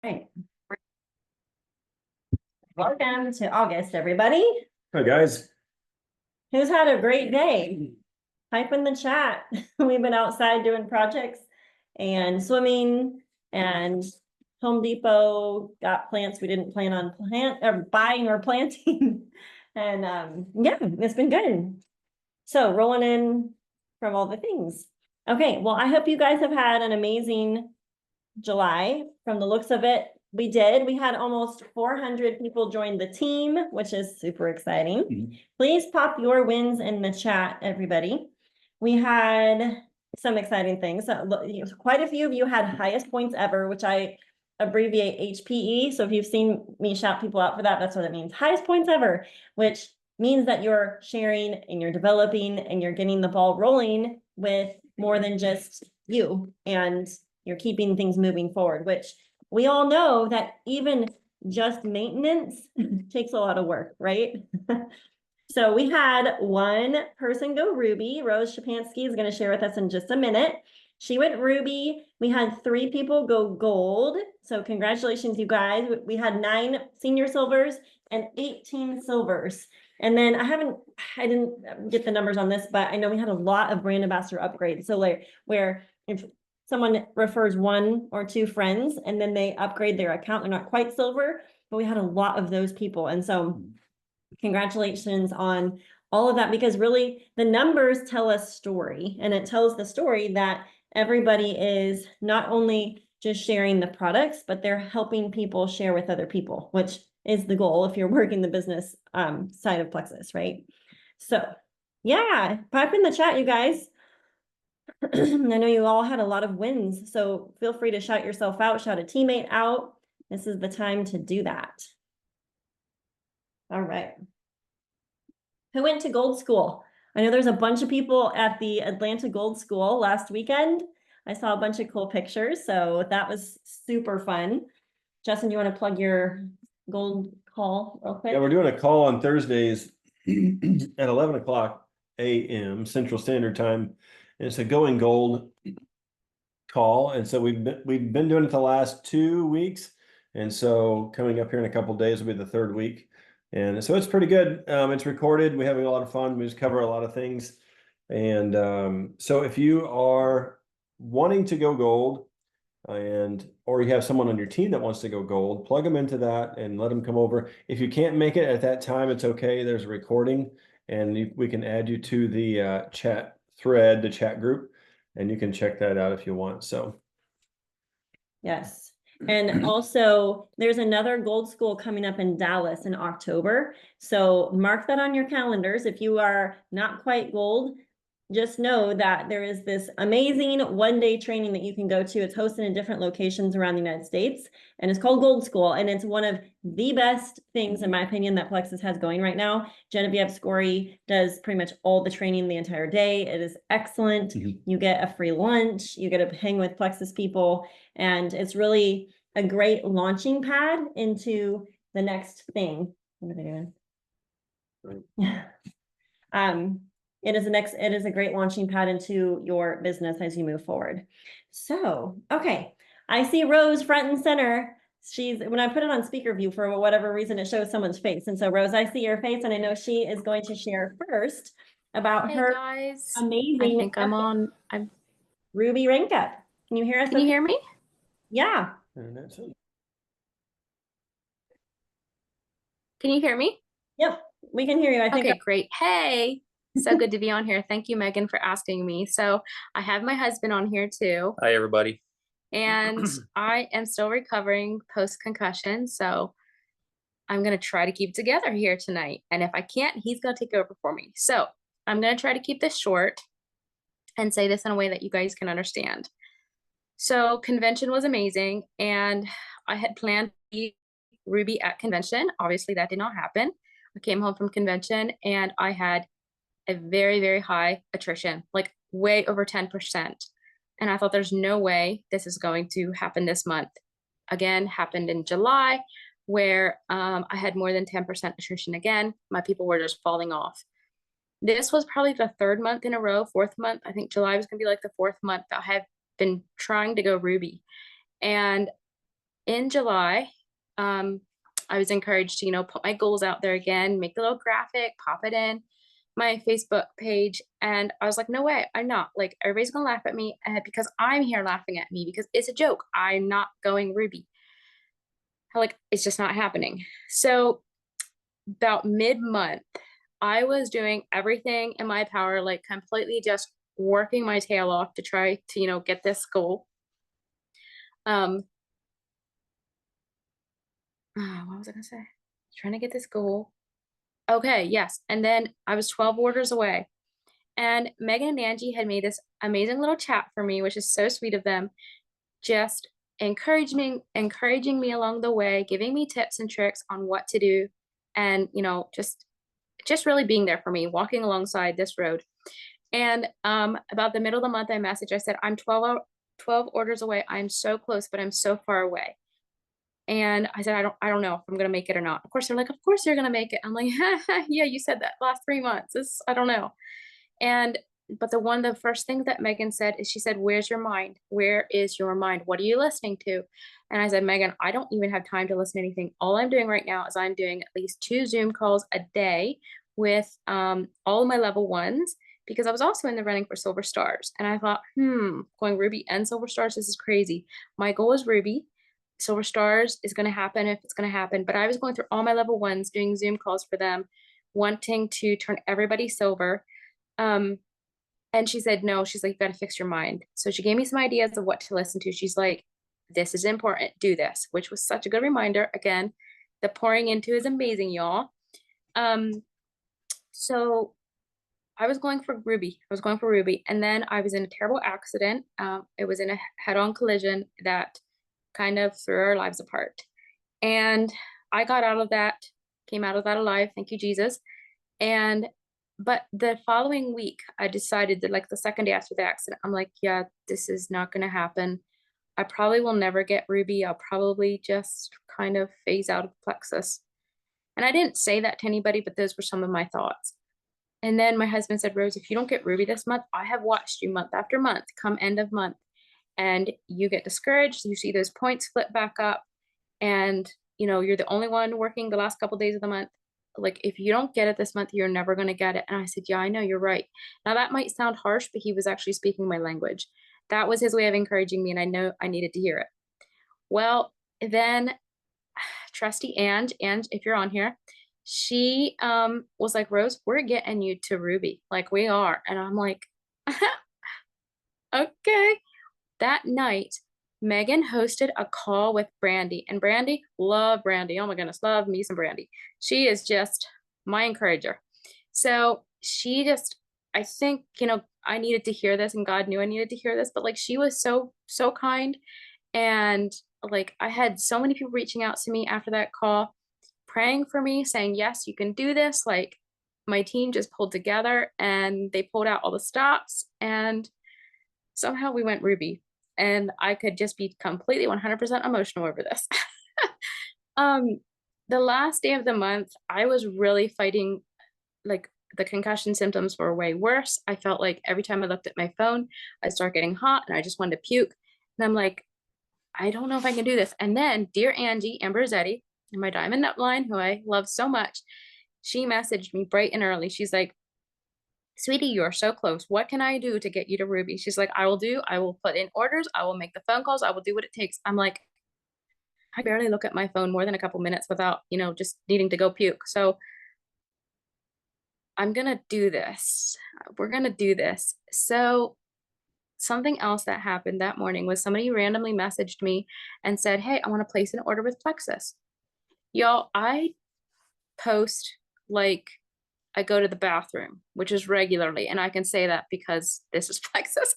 Right. Welcome to August, everybody. Hi, guys. Who's had a great day? Type in the chat. We've been outside doing projects and swimming and Home Depot got plants we didn't plan on buying or planting. And yeah, it's been good. So rolling in from all the things. Okay, well, I hope you guys have had an amazing July. From the looks of it, we did. We had almost 400 people join the team, which is super exciting. Please pop your wins in the chat, everybody. We had some exciting things. Quite a few of you had highest points ever, which I abbreviate HPE. So if you've seen me shout people out for that, that's what it means. Highest points ever, which means that you're sharing and you're developing and you're getting the ball rolling with more than just you, and you're keeping things moving forward, which we all know that even just maintenance takes a lot of work, right? So we had one person go Ruby. Rose Shapansky is going to share with us in just a minute. She went Ruby. We had 3 people go gold. So congratulations, you guys. We had 9 senior silvers and 18 silvers. And then I didn't get the numbers on this, but I know we had a lot of brand ambassador upgrades. So like where if someone refers 1 or 2 friends and then they upgrade their account, they're not quite silver, but we had a lot of those people. And so congratulations on all of that, because really the numbers tell a story, and it tells the story that everybody is not only just sharing the products, but they're helping people share with other people, which is the goal if you're working the business side of Plexus, right? So yeah, pipe in the chat, you guys. I know you all had a lot of wins, so feel free to shout yourself out, shout a teammate out. This is the time to do that. All right. Who went to Gold School? I know there's a bunch of people at the Atlanta Gold School last weekend. I saw a bunch of cool pictures, so that was super fun. Justin, you want to plug your gold call real quick? Yeah, we're doing a call on Thursdays at 11 o'clock a.m. Central Standard Time. And it's a going gold call. And so we've been doing it the last 2 weeks. And so coming up here in a couple of days will be the 3rd week. And so it's pretty good. It's recorded. We're having a lot of fun. We just cover a lot of things. And so if you are wanting to go gold, or you have someone on your team that wants to go gold, plug them into that and let them come over. If you can't make it at that time, it's okay. There's a recording, and we can add you to the chat thread, the chat group, and you can check that out if you want. So yes. And also there's another Gold School coming up in Dallas in October. So mark that on your calendars. If you are not quite gold, just know that there is this amazing 1-day training that you can go to. It's hosted in different locations around the United States, and it's called Gold School. And it's one of the best things, in my opinion, that Plexus has going right now. Genevieve Scory does pretty much all the training the entire day. It is excellent. You get a free lunch, you get to hang with Plexus people, and it's really a great launching pad into the next thing. What are they doing? Right. It is a great launching pad into your business as you move forward. So, okay. I see Rose front and center. When I put it on speaker view, for whatever reason, it shows someone's face. And so Rose, I see your face, and I know she is going to share first about her guys. amazing. I think I'm on. Ruby rank up. Can you hear us? Can you hear me? Yeah. Can you hear me? Yep, we can hear you. I think. Okay, great. Hey. So good to be on here. Thank you, Megan, for asking me. So I have my husband on here too. Hi, everybody. And I am still recovering post-concussion. So I'm going to try to keep together here tonight. And if I can't, he's going to take over for me. So I'm going to try to keep this short and say this in a way that you guys can understand. So convention was amazing. And I had planned to be Ruby at convention. Obviously, that did not happen. I came home from convention and I had a very, very high attrition, like way over 10%. And I thought there's no way this is going to happen this month. Again, happened in July, where I had more than 10% attrition again. My people were just falling off. This was probably the 3rd month in a row, 4th month. I think July was gonna be like the 4th month that I have been trying to go Ruby. And in July, I was encouraged to, put my goals out there again, make a little graphic, pop it in my Facebook page. And I was like, no way, I'm not. Like, everybody's gonna laugh at me because I'm here laughing at me because it's a joke. I'm not going Ruby. Like, it's just not happening. So about mid-month, I was doing everything in my power, like completely just working my tail off to try to, get this goal. What was I gonna say? Trying to get this goal. Okay, yes. And then I was 12 orders away. And Megan and Angie had made this amazing little chat for me, which is so sweet of them. Just encouraging me along the way, giving me tips and tricks on what to do, and just really being there for me, walking alongside this road. And about the middle of the month, I messaged. I said, I'm 12 orders away. I'm so close, but I'm so far away. And I said, I don't know if I'm gonna make it or not. Of course, they're like, of course you're gonna make it. I'm like, yeah, you said that last 3 months. I don't know. And but the first thing that Megan said is she said, where's your mind? Where is your mind? What are you listening to? And I said, Megan, I don't even have time to listen to anything. All I'm doing right now is I'm doing at least 2 Zoom calls a day with all of my level ones, because I was also in the running for Silver Stars. And I thought, going Ruby and Silver Stars, this is crazy. My goal is Ruby. Silver Stars is going to happen if it's going to happen. But I was going through all my level ones, doing Zoom calls for them, wanting to turn everybody silver. And she said, no, she's like, you got to fix your mind. So she gave me some ideas of what to listen to. She's like, this is important. Do this, which was such a good reminder. Again, the pouring into is amazing, y'all. So I was going for Ruby. And then I was in a terrible accident. It was in a head-on collision that kind of threw our lives apart. And I got out of that, came out of that alive. Thank you, Jesus. But the following week, I decided that, like, the second day after the accident, I'm like, yeah, this is not going to happen. I probably will never get Ruby. I'll probably just kind of phase out of Plexus. And I didn't say that to anybody, but those were some of my thoughts. And then my husband said, Rose, if you don't get Ruby this month, I have watched you month after month come end of month, and you get discouraged. You see those points flip back up, and you're the only one working the last couple days of the month. Like, if you don't get it this month, you're never going to get it. And I said, yeah, I know, you're right. Now that might sound harsh, but he was actually speaking my language. That was his way of encouraging me, and I know I needed to hear it. Well, then trusty Ange, if you're on here, she was like, Rose, we're getting you to Ruby. Like, we are. And I'm like, okay. That night, Megan hosted a call with Brandy, and love Brandy. Oh my goodness, love me some Brandy. She is just my encourager. So she just, I think, I needed to hear this, and God knew I needed to hear this, but like, she was so, so kind. And like, I had so many people reaching out to me after that call, praying for me, saying, yes, you can do this. Like, my team just pulled together and they pulled out all the stops, and somehow we went Ruby. And I could just be completely 100% emotional over this. The last day of the month, I was really fighting. Like, the concussion symptoms were way worse. I felt like every time I looked at my phone, I started getting hot and I just wanted to puke. And I'm like, I don't know if I can do this. And then dear Angie Ambrosetti, my diamond upline, who I love so much, she messaged me bright and early. She's like, sweetie, you're so close. What can I do to get you to Ruby? She's like, I will put in orders. I will make the phone calls. I will do what it takes. I'm like, I barely look at my phone more than a couple minutes without, just needing to go puke. So I'm going to do this. We're going to do this. So something else that happened that morning was somebody randomly messaged me and said, hey, I want to place an order with Plexus. Y'all, I post like I go to the bathroom, which is regularly. And I can say that because this is Plexus.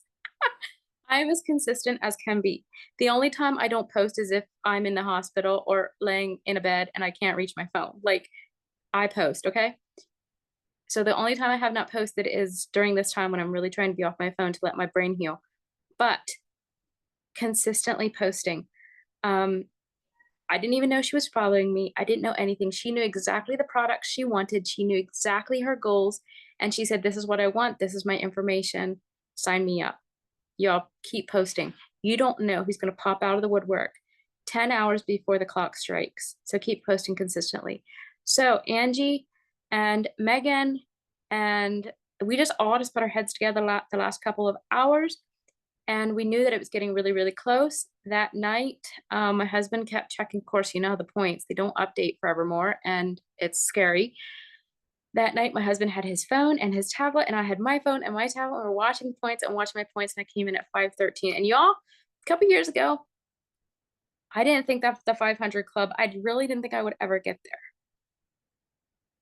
I'm as consistent as can be. The only time I don't post is if I'm in the hospital or laying in a bed and I can't reach my phone. Like, I post, okay? So the only time I have not posted is during this time when I'm really trying to be off my phone to let my brain heal. But consistently posting. I didn't even know she was following me. I didn't know anything. She knew exactly the products she wanted. She knew exactly her goals. And she said, this is what I want. This is my information. Sign me up. Y'all keep posting. You don't know who's going to pop out of the woodwork 10 hours before the clock strikes. So keep posting consistently. So Angie and Megan and we just all just put our heads together the last couple of hours, and we knew that it was getting really, really close. That night, my husband kept checking. Of course, you know the points, they don't update forevermore, and it's scary. That night, my husband had his phone and his tablet, and I had my phone and my tablet. And we're watching points and watching my points, and I came in at 513. And y'all, a couple years ago, I didn't think that the 500 club, I really didn't think I would ever get there.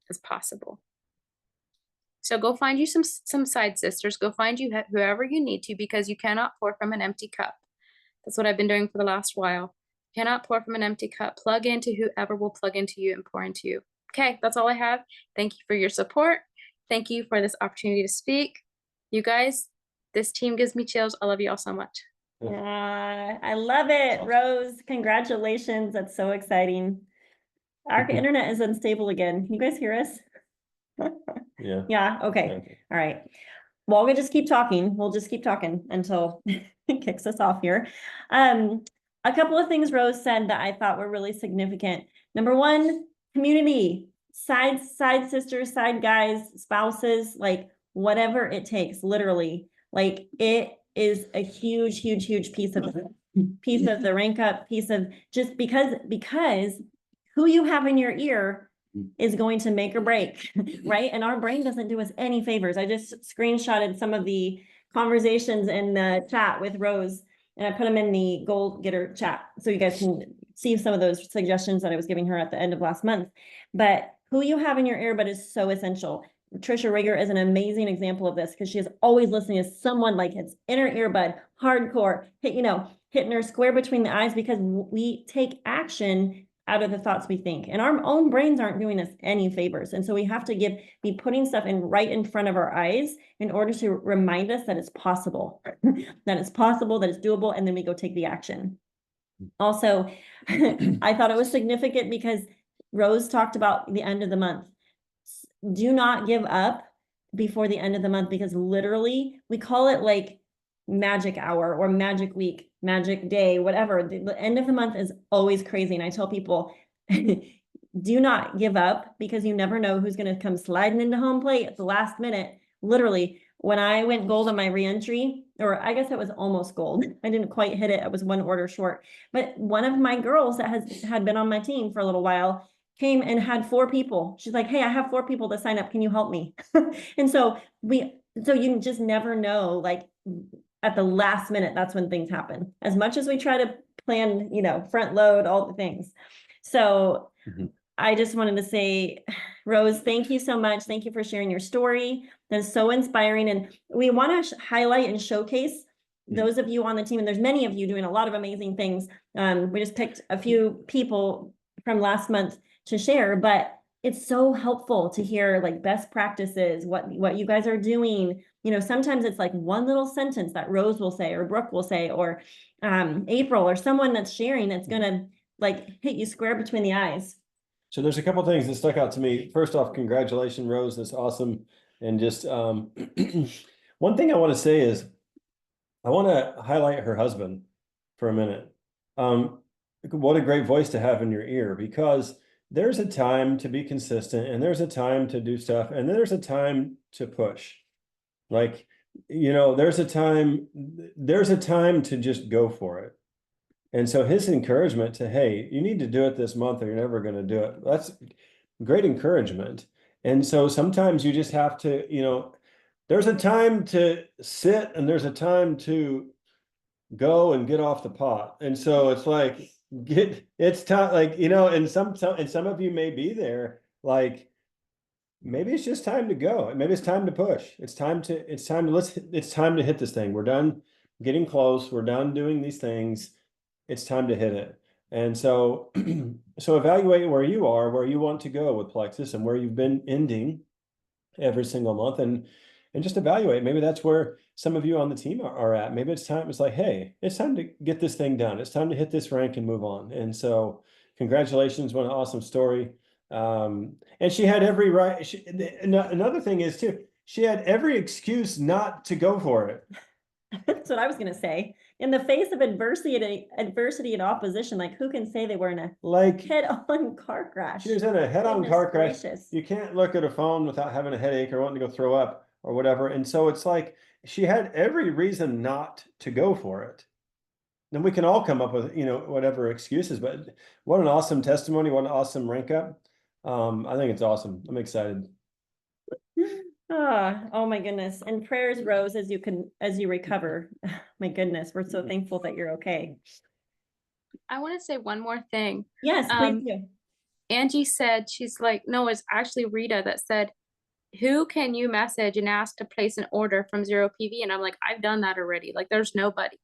It's possible. So go find you some side sisters. Go find you whoever you need to, because you cannot pour from an empty cup. That's what I've been doing for the last while. You cannot pour from an empty cup. Plug into whoever will plug into you and pour into you. Okay, that's all I have. Thank you for your support. Thank you for this opportunity to speak. You guys, this team gives me chills. I love you all so much. I love it, Rose. Congratulations. That's so exciting. Our internet is unstable again. Can you guys hear us? Yeah. Yeah, okay. All right. Well, we'll just keep talking. We'll just keep talking until it kicks us off here. A couple of things Rose said that I thought were really significant. Number one, community, side sisters, side guys, spouses, like whatever it takes, literally. Like it is a huge piece of the rank up, piece of just because who you have in your ear is going to make or break, right? And our brain doesn't do us any favors. I just screenshotted some of the conversations in the chat with Rose, and I put them in the Goal Getter chat so you guys can see some of those suggestions that I was giving her at the end of last month. But who you have in your earbud is so essential. Trisha Rigger is an amazing example of this because she is always listening to someone like it's in her earbud, hardcore, hitting her square between the eyes, because we take action out of the thoughts we think, and our own brains aren't doing us any favors. And so we have to be putting stuff right in front of our eyes in order to remind us that it's possible, that it's possible, that it's doable, and then we go take the action. Also, I thought it was significant because Rose talked about the end of the month. Do not give up before the end of the month, because literally we call it like magic hour or magic week, magic day, whatever. The end of the month is always crazy. And I tell people, do not give up, because you never know who's going to come sliding into home plate at the last minute. Literally, when I went gold on my reentry, or I guess it was almost gold, I didn't quite hit it. I was one order short. But one of my girls that had been on my team for a little while came and had 4 people. She's like, hey, I have 4 people to sign up. Can you help me? And so you just never know, like at the last minute, that's when things happen. As much as we try to plan, front load all the things. So I just wanted to say, Rose, thank you so much. Thank you for sharing your story. That's so inspiring. And we want to highlight and showcase those of you on the team. And there's many of you doing a lot of amazing things. We just picked a few people from last month to share, but it's so helpful to hear like best practices, what you guys are doing. Sometimes it's like one little sentence that Rose will say, or Brooke will say, or April, or someone that's sharing that's gonna like hit you square between the eyes. So there's a couple of things that stuck out to me. First off, congratulations, Rose. That's awesome. And just one thing I want to say is I want to highlight her husband for a minute. What a great voice to have in your ear, because there's a time to be consistent, and there's a time to do stuff, and there's a time to push. Like, there's a time to just go for it. And so his encouragement to, hey, you need to do it this month or you're never going to do it. That's great encouragement. And so sometimes you just have to, there's a time to sit and there's a time to go and get off the pot. And so it's like, it's time, like, and some of you may be there, like, maybe it's just time to go. Maybe it's time to push. It's time to hit this thing. We're done getting close. We're done doing these things. It's time to hit it. And so, evaluate where you are, where you want to go with Plexus, and where you've been ending every single month, and just evaluate. Maybe that's where some of you on the team are at. Maybe it's like, hey, it's time to get this thing done. It's time to hit this rank and move on. And so congratulations. What an awesome story. And she had every right. Another thing is too, she had every excuse not to go for it. That's what I was going to say. in the face of adversity and opposition, like who can say they were in a Like, head-on car crash? she was in a head-on Goodness car crash. gracious. You can't look at a phone without having a headache or wanting to go throw up or whatever. And so it's like she had every reason not to go for it. And we can all come up with, whatever excuses, but what an awesome testimony, what an awesome rank up. I think it's awesome. I'm excited. Oh my goodness. And prayers, Rose, as you recover. My goodness, we're so thankful that you're okay. I want to say one more thing. Yes, please do. Angie said, she's like, no, it's actually Rita that said, who can you message and ask to place an order from Zero PV? And I'm like, I've done that already. Like, there's nobody.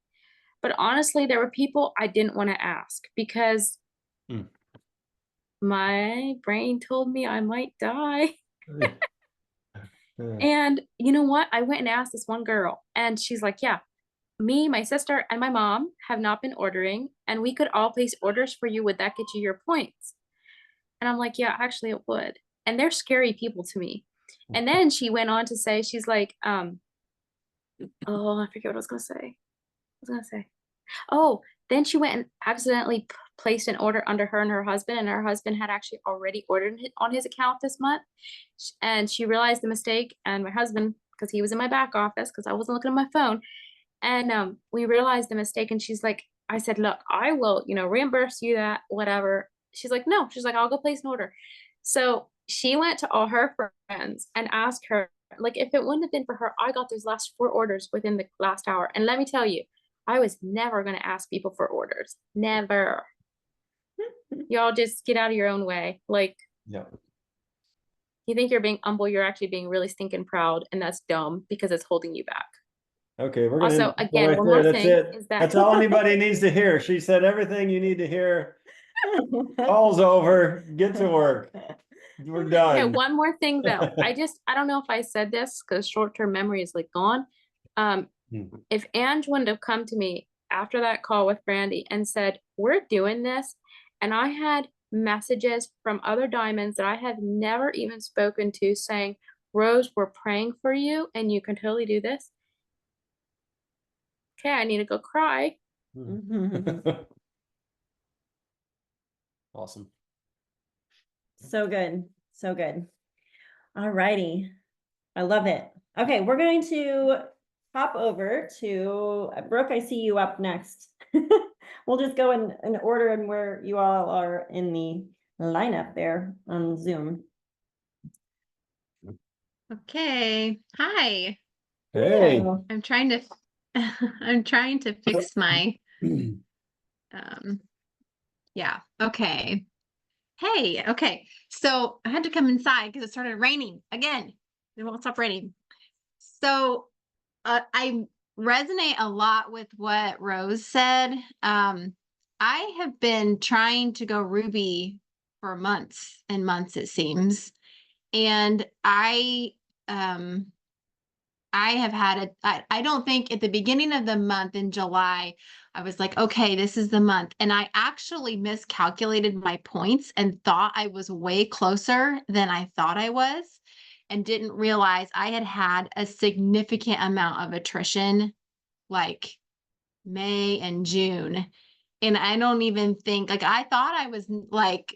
But honestly, there were people I didn't want to ask because my brain told me I might die. And you know what? I went and asked this one girl, and she's like, yeah, me, my sister, and my mom have not been ordering, and we could all place orders for you. Would that get you your points? And I'm like, yeah, actually it would. And they're scary people to me. And then she went on to say, she's like, oh, I forget what I was gonna say. Oh, then she went and accidentally placed an order under her and her husband had actually already ordered it on his account this month. And she realized the mistake, and my husband, because he was in my back office, because I wasn't looking at my phone, and we realized the mistake, and she's like, I said, look, I will, reimburse you that, whatever. She's like, no, she's like, I'll go place an order. So she went to all her friends and asked her, like, if it wouldn't have been for her, I got those last 4 orders within the last hour. And let me tell you, I was never going to ask people for orders. Never. Y'all just get out of your own way. Like, Yeah. You think you're being humble, you're actually being really stinking proud, and that's dumb because it's holding you back. Okay, we're gonna Also, again, right one there. more That's thing it. is that That's all anybody needs to hear. She said everything you need to hear. Call's over. Get to work. We're okay, done. one more thing though. I don't know if I said this because short-term memory is like gone. If Ange wouldn't have come to me after that call with Brandy and said, we're doing this, and I had messages from other diamonds that I have never even spoken to saying, Rose, we're praying for you and you can totally do this. Okay, I need to go cry. Awesome. So good. So good. All righty. I love it. Okay, we're going to hop over to Brooke. I see you up next. We'll just go in order and where you all are in the lineup there on Zoom. Okay. Hi. Hey. Hello. I'm trying to fix my yeah. Okay. Hey, okay. So I had to come inside because it started raining again. It won't stop raining. So I resonate a lot with what Rose said. I have been trying to go Ruby for months and months, it seems. And I have had I don't think at the beginning of the month in July, I was like, okay, this is the month. And I actually miscalculated my points and thought I was way closer than I thought I was, and didn't realize I had a significant amount of attrition like May and June. And I don't even think, like, I thought I was like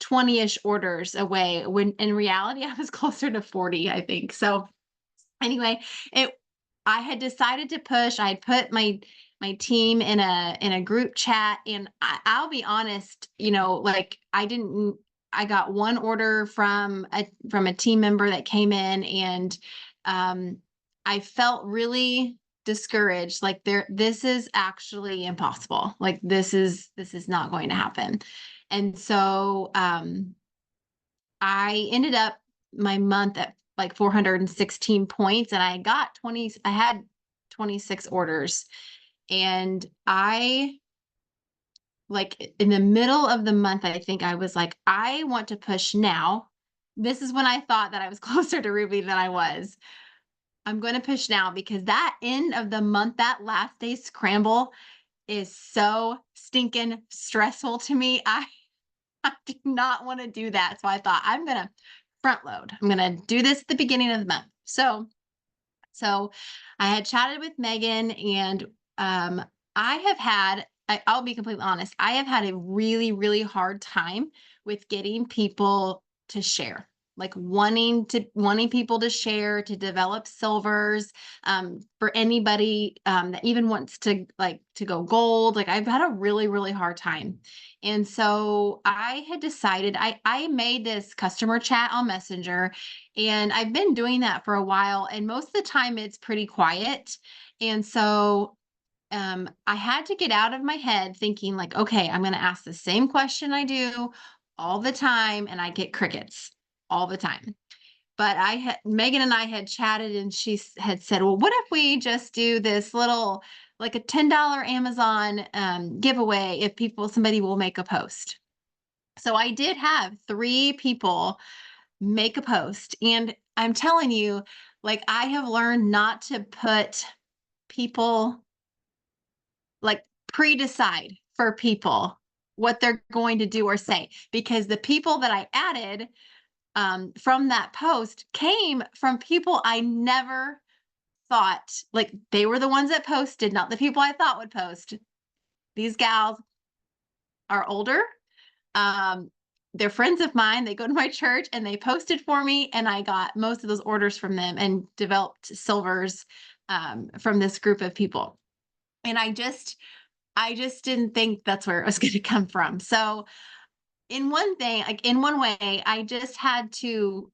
20-ish orders away when in reality I was closer to 40, I think. So anyway, I had decided to push. I had put my team in a group chat, and I'll be honest, like I got one order from a team member that came in, and I felt really discouraged. Like this is actually impossible. Like this is not going to happen. And so I ended up my month at like 416 points, and I had 26 orders. And I, like, in the middle of the month, I think I was like, I want to push now. This is when I thought that I was closer to Ruby than I was. I'm going to push now because that end of the month, that last day scramble is so stinking stressful to me. I do not want to do that. So I thought I'm going to front load. I'm going to do this at the beginning of the month. So I had chatted with Megan, and I'll be completely honest, I have had a really, really hard time with getting people to share, like wanting people to share, to develop silvers, for anybody, that even wants to go gold. Like I've had a really, really hard time. And so I had decided I made this customer chat on Messenger, and I've been doing that for a while. And most of the time it's pretty quiet. And so I had to get out of my head thinking like, okay, I'm going to ask the same question I do all the time, and I get crickets all the time. But Megan and I had chatted, and she had said, well, what if we just do this little, like a $10 Amazon giveaway if somebody will make a post. So I did have 3 people make a post, and I'm telling you, like, I have learned not to put people, like, pre-decide for people what they're going to do or say, because the people that I added from that post came from people I never thought, like, they were the ones that posted, not the people I thought would post. These gals are older. Um, they're friends of mine. They go to my church, and they posted for me, and I got most of those orders from them and developed silvers from this group of people. And I just didn't think that's where it was going to come from. So in one way, I just had to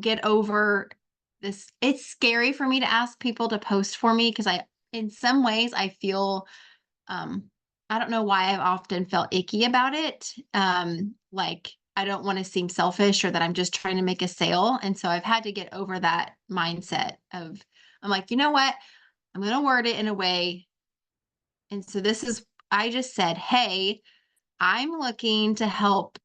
get over this. It's scary for me to ask people to post for me, because in some ways I feel, I don't know why I've often felt icky about it. Like I don't want to seem selfish, or that I'm just trying to make a sale. And so I've had to get over that mindset of, I'm like, you know what? I'm going to word it in a way. And so I just said, hey, I'm looking to help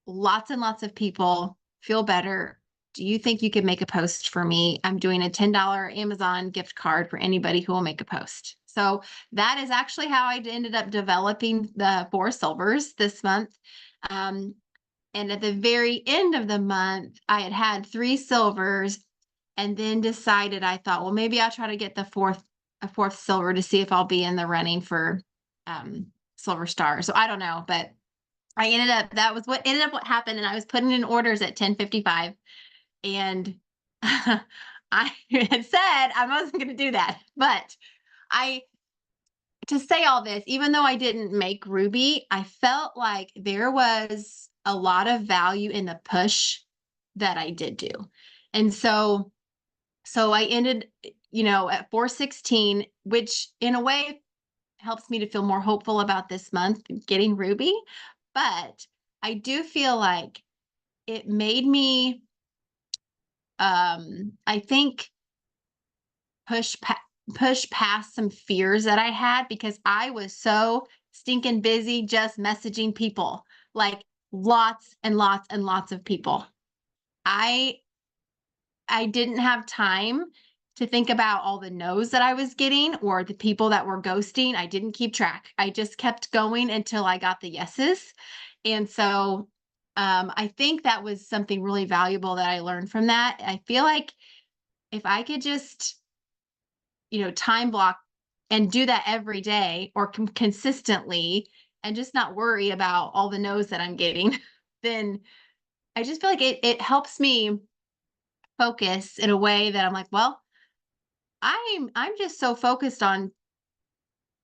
lots and lots of people feel better. Do you think you could make a post for me? I'm doing a $10 Amazon gift card for anybody who will make a post. So that is actually how I ended up developing the 4 silvers this month. And at the very end of the month, I had 3 silvers, and then decided, I thought, well, maybe I'll try to get a fourth silver to see if I'll be in the running for silver star. So I don't know, but that was what happened. And I was putting in orders at 10:55, and I had said I wasn't going to do that. But to say all this, even though I didn't make Ruby, I felt like there was a lot of value in the push that I did do. And so I ended, at 416, which in a way helps me to feel more hopeful about this month getting Ruby. But I do feel like it made me, I think, push past some fears that I had, because I was so stinking busy just messaging people, like lots and lots and lots of people. I didn't have time to think about all the no's that I was getting, or the people that were ghosting. I didn't keep track. I just kept going until I got the yeses. And so I think that was something really valuable that I learned from that. I feel like if I could just, time block and do that every day, or consistently, and just not worry about all the no's that I'm getting, then I just feel like it helps me focus in a way that I'm like, well, I'm just so focused on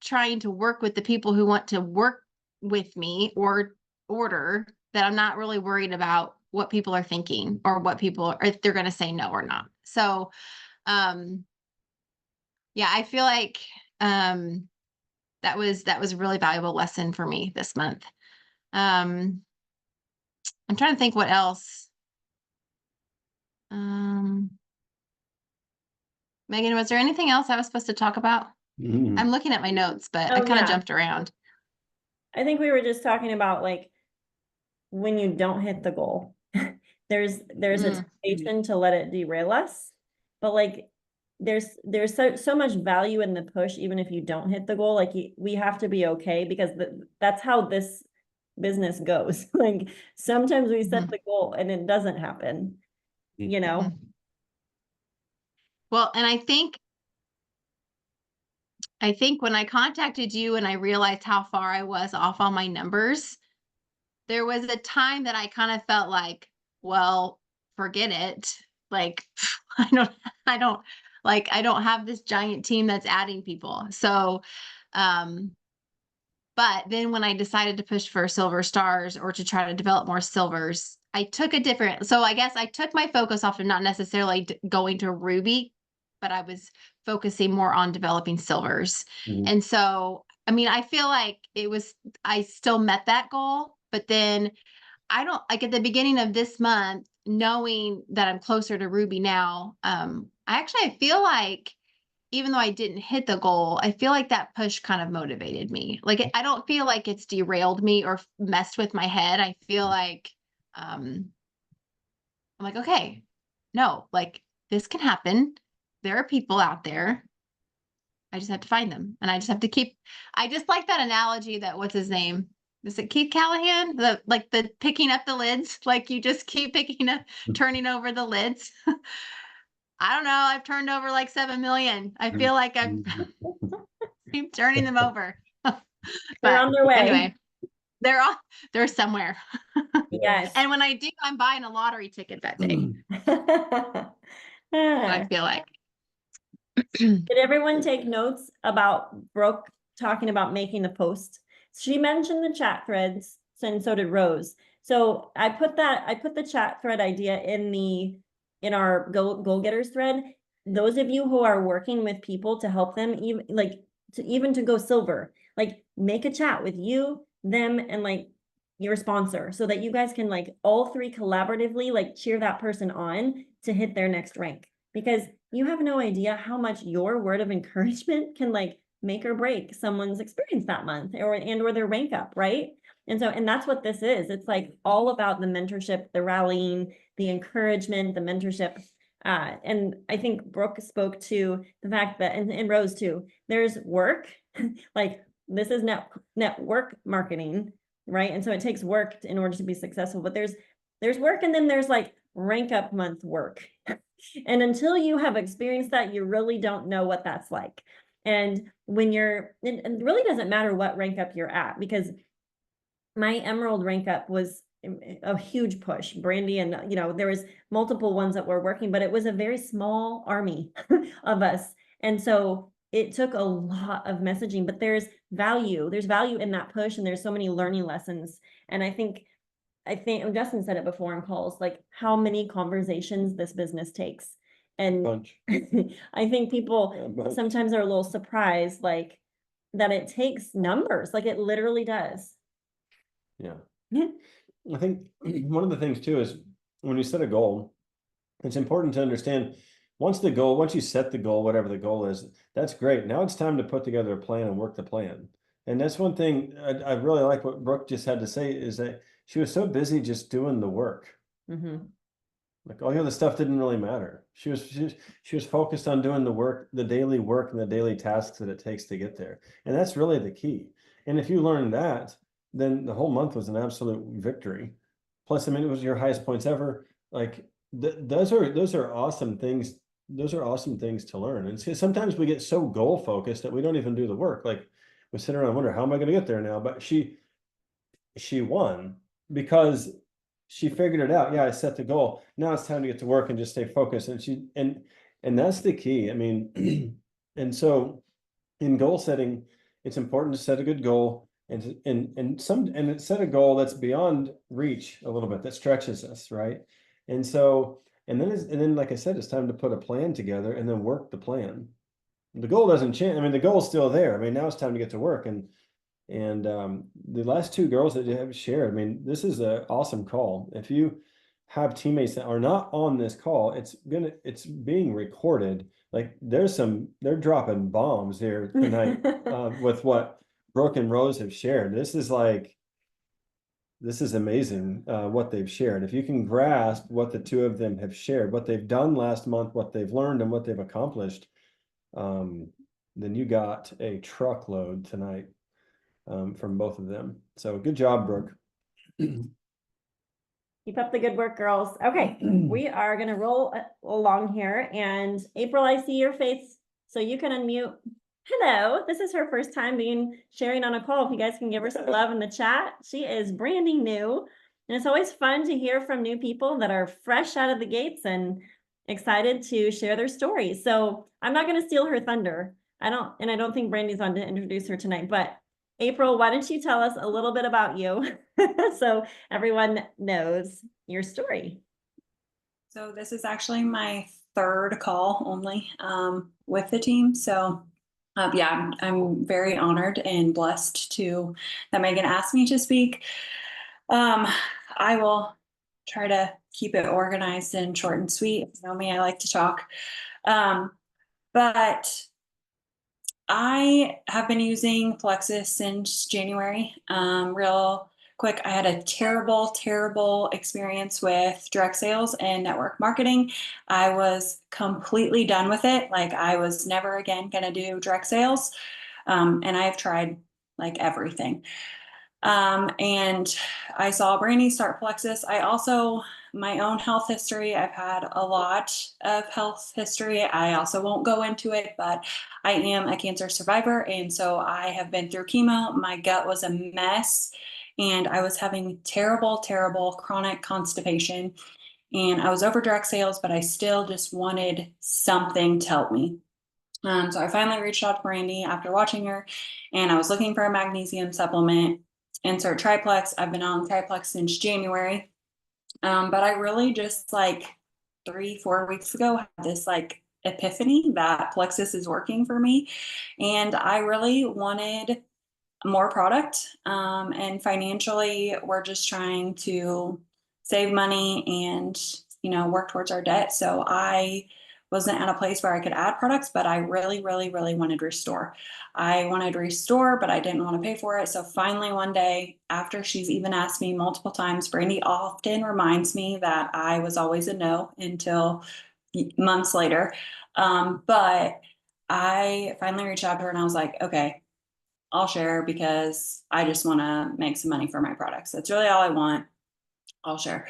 trying to work with the people who want to work with me or order, that I'm not really worried about what people are thinking, or if they're going to say no or not. So, yeah, I feel like that was a really valuable lesson for me this month. I'm trying to think what else. Megan, was there anything else I was supposed to talk about? I'm looking at my notes, but I kind of jumped around. I think we were just talking about, like, when you don't hit the goal, there's a temptation to let it derail us. But like, there's so much value in the push, even if you don't hit the goal. Like, we have to be okay, because that's how this business goes. Like, sometimes we set the goal and it doesn't happen, Well, and I think I think when I contacted you and I realized how far I was off on my numbers, there was a time that I kind of felt like, well, forget it. Like, I don't I don't have this giant team that's adding people. So, um, but then when I decided to push for silver stars or to try to develop more silvers, I took a different, so I guess I took my focus off of not necessarily going to Ruby, but I was focusing more on developing silvers. Mhm. And so, I mean, I feel like I still met that goal, but then I don't like at the beginning of this month, knowing that I'm closer to Ruby now. I feel like even though I didn't hit the goal, I feel like that push kind of motivated me. I don't feel like it's derailed me or messed with my head. I feel like I'm like, okay, no, like this can happen. There are people out there. I just have to find them. And I just have to I just like that analogy that what's his name? Is it Keith Callahan? The picking up the lids, like you just keep picking up, turning over the lids. I don't know. I've turned over like 7 million. I feel like I'm keep turning them over. They're on their way. Anyway, they're somewhere. Yes. And when I do, I'm buying a lottery ticket that day. I feel like. Did everyone take notes about Brooke talking about making a post? She mentioned the chat threads, and so did Rose. So I put the chat thread idea in our goal getters thread. Those of you who are working with people to help them even to go silver, like make a chat with you, them, and like your sponsor so that you guys can like all three collaboratively like cheer that person on to hit their next rank, because you have no idea how much your word of encouragement can like make or break someone's experience that month or their rank up, right? And that's what this is. It's like all about the mentorship, the rallying, the encouragement, the mentorship. And I think Brooke spoke to the fact that, and Rose too, there's work, like this is network marketing, right? And so it takes work in order to be successful, but there's work, and then there's like rank up month work. And until you have experienced that, you really don't know what that's like. And when it really doesn't matter what rank up you're at, because my Emerald rank up was a huge push. Brandy and, there was multiple ones that were working, but it was a very small army of us. And so it took a lot of messaging, but there's value in that push, and there's so many learning lessons. And I think Justin said it before in calls, like how many conversations this business takes. And Bunch. I think people bunch. sometimes are a little surprised, like that it takes numbers, like it literally does. Yeah. Yeah. I think one of the things too is when you set a goal, it's important to understand once you set the goal, whatever the goal is, that's great. Now it's time to put together a plan and work the plan. And that's one thing I really like what Brooke just had to say, is that she was so busy just doing the work. Mm-hmm. Like all the other stuff didn't really matter. She was focused on doing the work, the daily work and the daily tasks that it takes to get there. And that's really the key. And if you learn that, then the whole month was an absolute victory. Plus, I mean, it was your highest points ever. Like those are awesome things. Those are awesome things to learn. And sometimes we get so goal focused that we don't even do the work. Like we sit around and wonder, how am I going to get there now? But she won because she figured it out. Yeah, I set the goal. Now it's time to get to work and just stay focused. And that's the key. I mean, and so in goal setting, it's important to set a good goal and set a goal that's beyond reach a little bit, that stretches us, right? And so, and then like I said, it's time to put a plan together and then work the plan. The goal doesn't change. I mean, the goal's still there. I mean, now it's time to get to work. And the last two girls that you have shared, I mean, this is an awesome call. If you have teammates that are not on this call, it's being recorded. Like they're dropping bombs here tonight with what Brooke and Rose have shared. This is amazing what they've shared. If you can grasp what the two of them have shared, what they've done last month, what they've learned and what they've accomplished, then you got a truckload tonight. From both of them. So good job, Brooke. Keep up the good work, girls. Okay, we are gonna roll along here, and April, I see your face, so you can unmute. Hello, this is her first time sharing on a call. If you guys can give her some love in the chat. She is brand new. And it's always fun to hear from new people that are fresh out of the gates and excited to share their stories. So I'm not going to steal her thunder. I don't think Brandy's on to introduce her tonight, but April, why don't you tell us a little bit about you so everyone knows your story? So this is actually my third call only with the team. So yeah, I'm very honored and blessed that Megan asked me to speak. I will try to keep it organized and short and sweet. You know me, I like to talk. But I have been using Plexus since January. Real quick, I had a terrible experience with direct sales and network marketing. I was completely done with it. Like I was never again going to do direct sales. And I've tried like everything. And I saw Brandy start Plexus. I also, my own health history, I've had a lot of health history. I also won't go into it, but I am a cancer survivor. And so I have been through chemo. My gut was a mess and I was having terrible chronic constipation. And I was over direct sales, but I still just wanted something to help me. So I finally reached out to Brandy after watching her, and I was looking for a magnesium supplement. Insert Triplex. I've been on Triplex since January. But I really just like 3-4 weeks ago had this like epiphany that Plexus is working for me. And I really wanted more product. And financially, we're just trying to save money and, you know, work towards our debt. So I wasn't at a place where I could add products, but I really wanted Restore. I wanted Restore, but I didn't want to pay for it. So finally one day, after she's even asked me multiple times, Brandy often reminds me that I was always a no until months later. But I finally reached out to her and I was like, okay, I'll share because I just want to make some money for my products. That's really all I want. I'll share.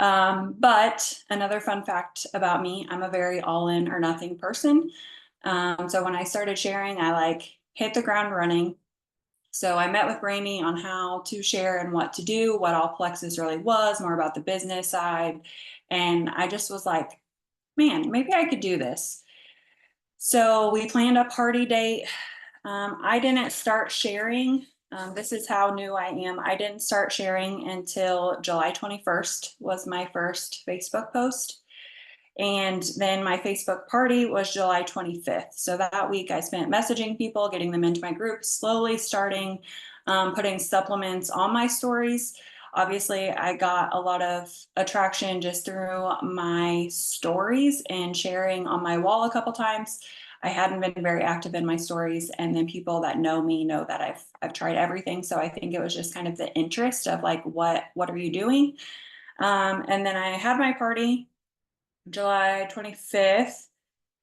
But another fun fact about me, I'm a very all in or nothing person. So when I started sharing, I like hit the ground running. So I met with Brandy on how to share and what to do, what all Plexus really was, more about the business side. And I just was like, man, maybe I could do this. So we planned a party date. I didn't start sharing. This is how new I am. I didn't start sharing until July 21st was my first Facebook post. And then my Facebook party was July 25th. So that week I spent messaging people, getting them into my group, slowly starting putting supplements on my stories. Obviously, I got a lot of attraction just through my stories and sharing on my wall a couple times. I hadn't been very active in my stories, and then people that know me know that I've tried everything. So I think it was just kind of the interest of like, what are you doing? And then I had my party July 25th,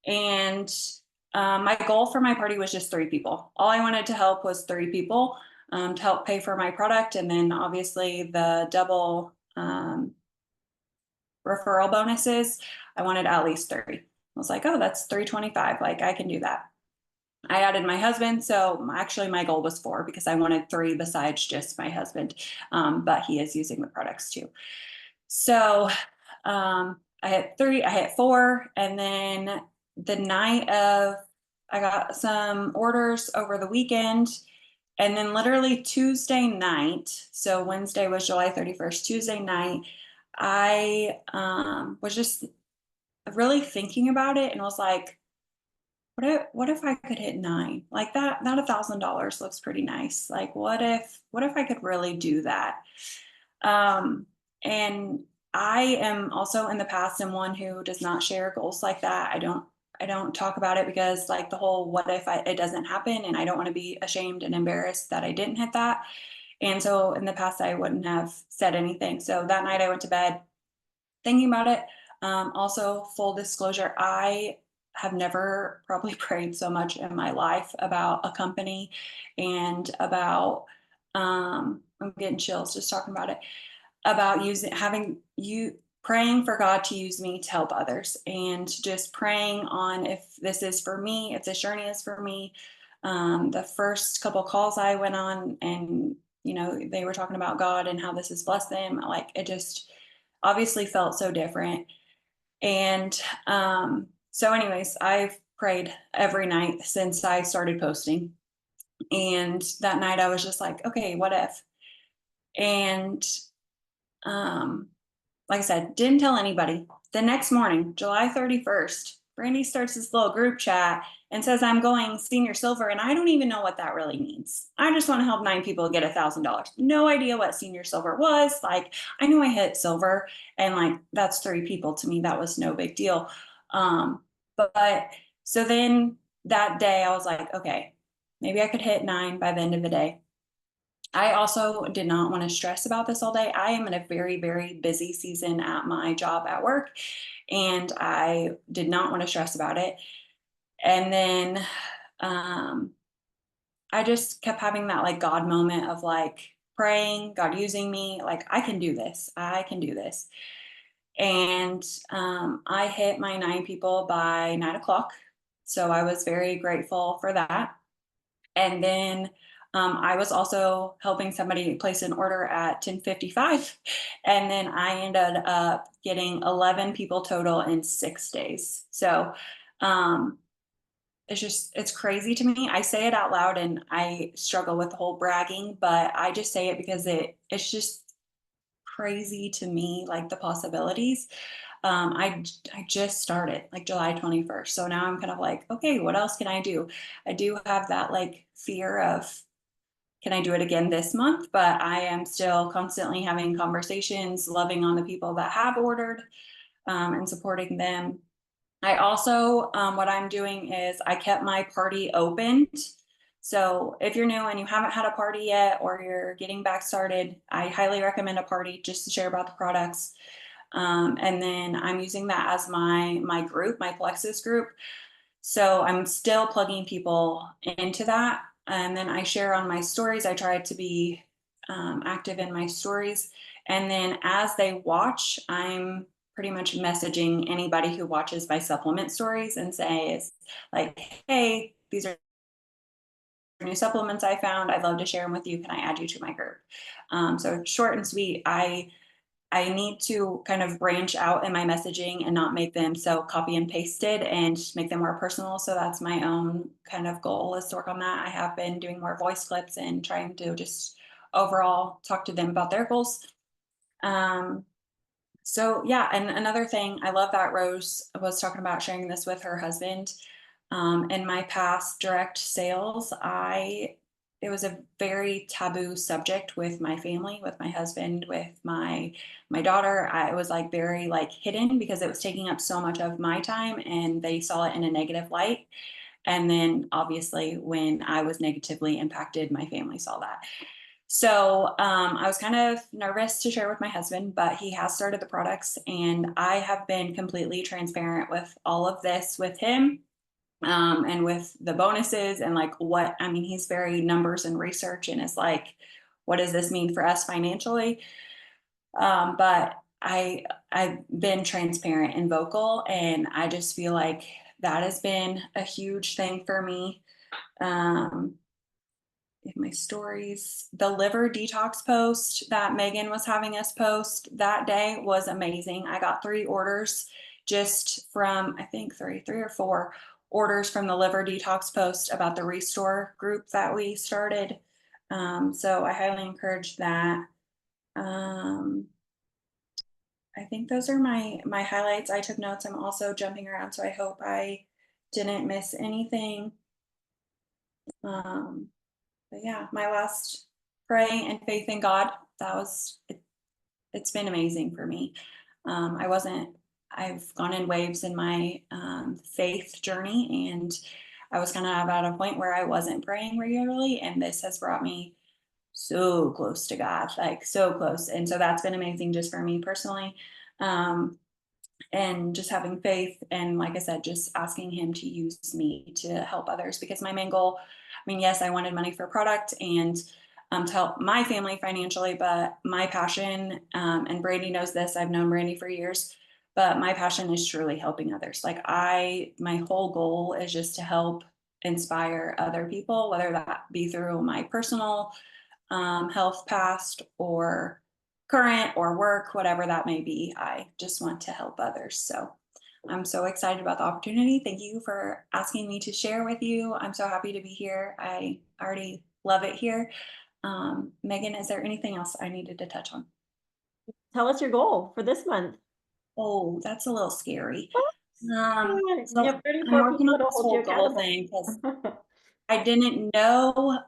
and my goal for my party was just 3 people. All I wanted to help was 3 people to help pay for my product, and then obviously the double referral bonuses. I wanted at least 30. I was like, oh, that's $325. Like I can do that. I added my husband. So actually my goal was 4 because I wanted 3 besides just my husband. But he is using the products too. So I had 3, I had 4. And then the night of, I got some orders over the weekend. And then literally Tuesday night, so Wednesday was July 31st, Tuesday night, I was just really thinking about it and was like, what if I could hit 9? Like that $1,000 looks pretty nice. Like what if I could really do that? And I am also in the past someone who does not share goals like that. I don't talk about it because like the whole what if it doesn't happen, and I don't want to be ashamed and embarrassed that I didn't hit that. And so in the past I wouldn't have said anything. So that night I went to bed thinking about it. Also, full disclosure, I have never probably prayed so much in my life about a company and about I'm getting chills just talking about it, about praying for God to use me to help others, and just praying on if this is for me, if this journey is for me. The first couple calls I went on, and they were talking about God and how this has blessed them. Like, it just obviously felt so different. And so anyways, I've prayed every night since I started posting. And that night I was just like, okay, what if? And um, like I said, didn't tell anybody. The next morning, July 31st, Brandy starts this little group chat and says, I'm going senior silver. And I don't even know what that really means. I just want to help 9 people get $1,000. No idea what senior silver was. Like, I knew I hit silver, and like, that's 3 people to me. That was no big deal. But so then that day I was like, okay, maybe I could hit 9 by the end of the day. I also did not want to stress about this all day. I am in a very, very busy season at my job at work, and I did not want to stress about it. And then I just kept having that like God moment of like praying, God using me, like, I can do this. I can do this. And I hit my 9 people by 9 o'clock. So I was very grateful for that. And then I was also helping somebody place an order at 10:55. And then I ended up getting 11 people total in 6 days. So um, it's crazy to me. I say it out loud and I struggle with the whole bragging, but I just say it because it's just crazy to me, like the possibilities. I just started like July 21st. So now I'm kind of like, okay, what else can I do? I do have that like fear of, can I do it again this month? But I am still constantly having conversations, loving on the people that have ordered, and supporting them. I also, what I'm doing is I kept my party opened. So if you're new and you haven't had a party yet, or you're getting back started, I highly recommend a party just to share about the products. And then I'm using that as my group, my Plexus group. So I'm still plugging people into that. And then I share on my stories. I try to be active in my stories. And then as they watch, I'm pretty much messaging anybody who watches my supplement stories and says, like, hey, these are new supplements I found. I'd love to share them with you. Can I add you to my group? So short and sweet. I need to kind of branch out in my messaging and not make them so copy and pasted, and make them more personal. So that's my own kind of goal, is to work on that. I have been doing more voice clips and trying to just overall talk to them about their goals. So yeah, and another thing, I love that Rose was talking about sharing this with her husband. In my past direct sales, it was a very taboo subject with my family, with my husband, with my daughter. It was like very like hidden because it was taking up so much of my time, and they saw it in a negative light. And then obviously when I was negatively impacted, my family saw that. So I was kind of nervous to share with my husband, but he has started the products, and I have been completely transparent with all of this with him, and with the bonuses, and like he's very numbers and research, and is like, what does this mean for us financially? But I've been transparent and vocal, and I just feel like that has been a huge thing for me. In my stories, the liver detox post that Megan was having us post that day was amazing. I got 3 orders just from, I think 3 or 4 orders from the liver detox post about the Restore group that we started. So I highly encourage that. I think those are my highlights. I took notes. I'm also jumping around, so I hope I didn't miss anything. But yeah, my last pray and faith in God, that was it. It's been amazing for me. I've gone in waves in my faith journey, and I was kind of at a point where I wasn't praying regularly, and this has brought me so close to God, like so close. And so that's been amazing just for me personally. And just having faith, and like I said, just asking him to use me to help others, because my main goal, yes, I wanted money for product and to help my family financially, but my passion, and Brandy knows this, I've known Brandy for years, but my passion is truly helping others. Like my whole goal is just to help inspire other people, whether that be through my personal health past or current or work, whatever that may be. I just want to help others. So I'm so excited about the opportunity. Thank you for asking me to share with you. I'm so happy to be here. I already love it here. Megan, is there anything else I needed to touch on? Tell us your goal for this month. Oh, that's a little scary. So You have 34 I'm working people on to this hold you whole goal accountable. thing because I didn't know.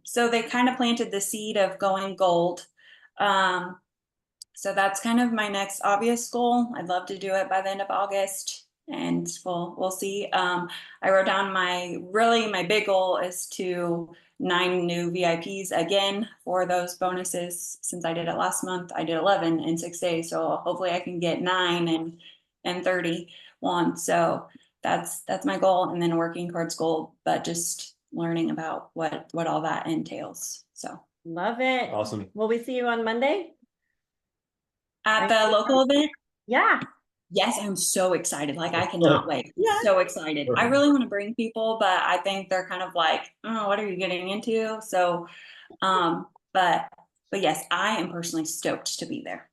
So they kind of planted the seed of going gold. So that's kind of my next obvious goal. I'd love to do it by the end of August, and we'll see. I wrote down my big goal is to 9 new VIPs again for those bonuses. Since I did it last month, I did 11 in 6 days. So hopefully I can get 9 and 31. So that's my goal, and then working towards gold, but just learning about what all that entails. So Love it. Awesome. Will we see you on Monday? at the local event, Yeah. yes, I'm so excited. Like I cannot wait. Yeah. So excited. I really want to bring people, but I think they're kind of like, oh, what are you getting into? So, but yes, I am personally stoked to be there.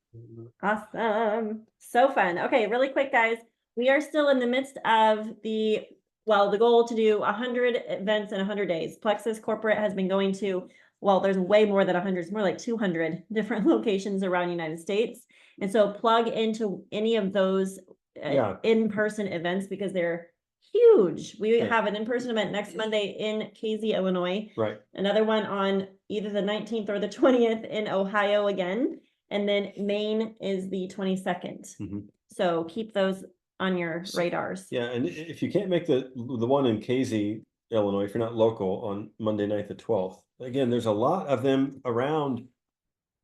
Awesome. So fun. Okay, really quick, guys. We are still in the midst of the goal to do 100 events in 100 days. Plexus Corporate has been going to, there's way more than 100, it's more like 200 different locations around the United States. And so plug into any of those Yeah. in-person events because they're huge. We Yeah. have an in-person event next Monday in Casey, Illinois. Right. Another one on either the 19th or the 20th in Ohio again. And then Maine is the 22nd. Mhm. So keep those on your radars. Yeah, and if you can't make the one in Casey, Illinois, if you're not local, on Monday night the 12th, again, there's a lot of them around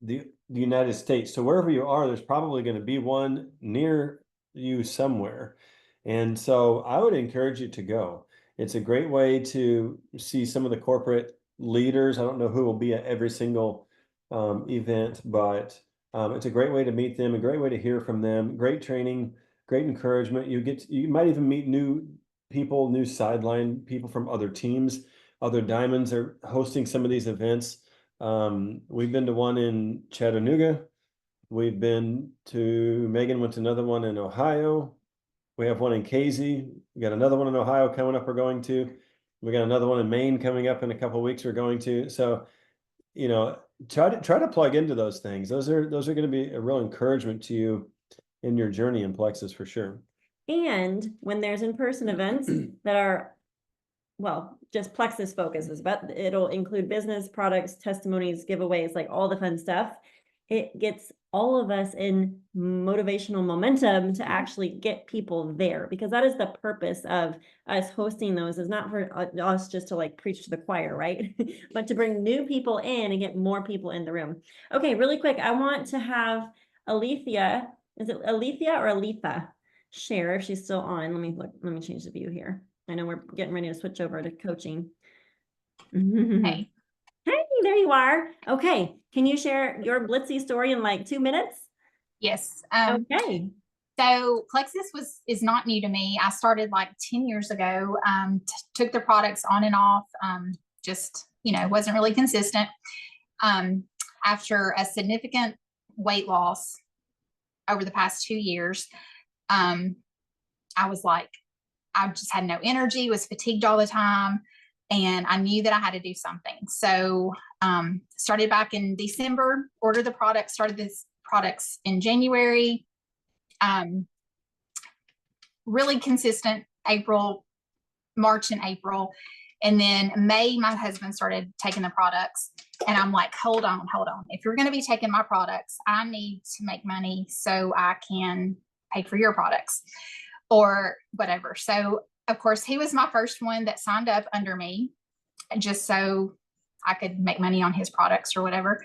the United States. So wherever you are, there's probably going to be one near you somewhere. And so I would encourage you to go. It's a great way to see some of the corporate leaders. I don't know who will be at every single event, but it's a great way to meet them, a great way to hear from them, great training, great encouragement. You might even meet new people, new sideline people from other teams. Other Diamonds are hosting some of these events. We've been to one in Chattanooga. Megan went to another one in Ohio. We have one in Casey. We got another one in Ohio coming up. We got another one in Maine coming up in a couple of weeks. We're going to. So, try to plug into those things. Those are going to be a real encouragement to you in your journey in Plexus for sure. And when there's in-person events that are, just Plexus focuses, but it'll include business, products, testimonies, giveaways, like all the fun stuff. It gets all of us in motivational momentum to actually get people there, because that is the purpose of us hosting those, is not for us just to like preach to the choir, right? But to bring new people in and get more people in the room. Okay, really quick, I want to have Alethea, is it Alethea or Aletha? Share if she's still on. Let me change the view here. I know we're getting ready to switch over to coaching. Hey. Hey, there you are. Okay, can you share your Blitzy story in like 2 minutes? Yes. Okay. So Plexus is not new to me. I started like 10 years ago, took the products on and off, just, wasn't really consistent. After a significant weight loss over the past 2 years, I was like, I just had no energy, was fatigued all the time. And I knew that I had to do something. So started back in December, ordered the product, started these products in January. Really consistent March and April. And then May, my husband started taking the products. And I'm like, hold on. If you're going to be taking my products, I need to make money so I can pay for your products or whatever. So of course, he was my first one that signed up under me just so I could make money on his products or whatever.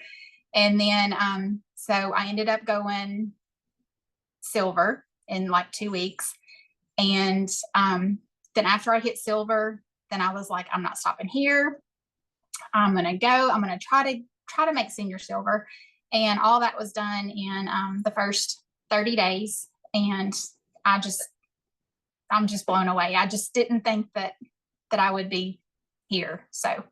And then, so I ended up going silver in like 2 weeks. And then after I hit silver, then I was like, I'm not stopping here. I'm going to go. I'm going to try to make senior silver. And all that was done in the first 30 days. And I'm just blown away. I just didn't think that that I would be here. So,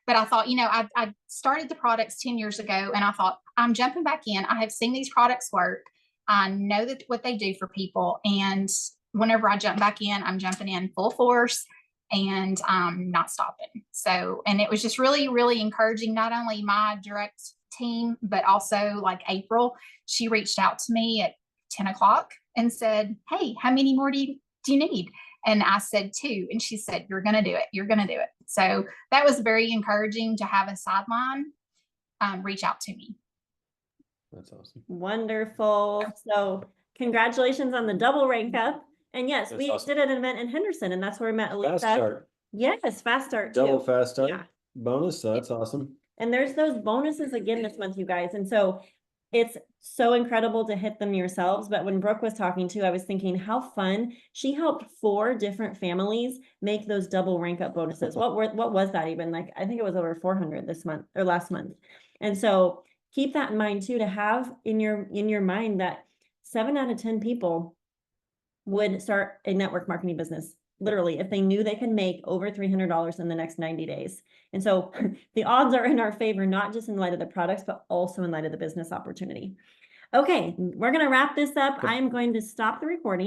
but I thought, I started the products 10 years ago and I thought, I'm jumping back in. I have seen these products work. I know that what they do for people. And whenever I jump back in, I'm jumping in full force and I'm not stopping. So, and it was just really, really encouraging, not only my direct team, but also like April. She reached out to me at 10 o'clock and said, hey, how many more do you need? And I said 2. And she said, you're going to do it. You're going to do it. So that was very encouraging to have a sideline reach out to me. That's awesome. Wonderful. So congratulations on the double rank up. And yes, That's we awesome. did an event in Henderson and that's where we met Fast Elisa. start, Yes, fast start too. double fast start Yeah. bonus. So that's awesome. And there's those bonuses again this month, you guys. And so it's so incredible to hit them yourselves. But when Brooke was talking to, I was thinking how fun. She helped 4 different families make those double rank up bonuses. What was that even? Like, I think it was over 400 this month or last month. And so keep that in mind too, to have in your mind that 7 out of 10 people would start a network marketing business, literally, if they knew they could make over $300 in the next 90 days. And so the odds are in our favor, not just in light of the products, but also in light of the business opportunity. Okay, we're going to wrap this up. I am going to stop the recording.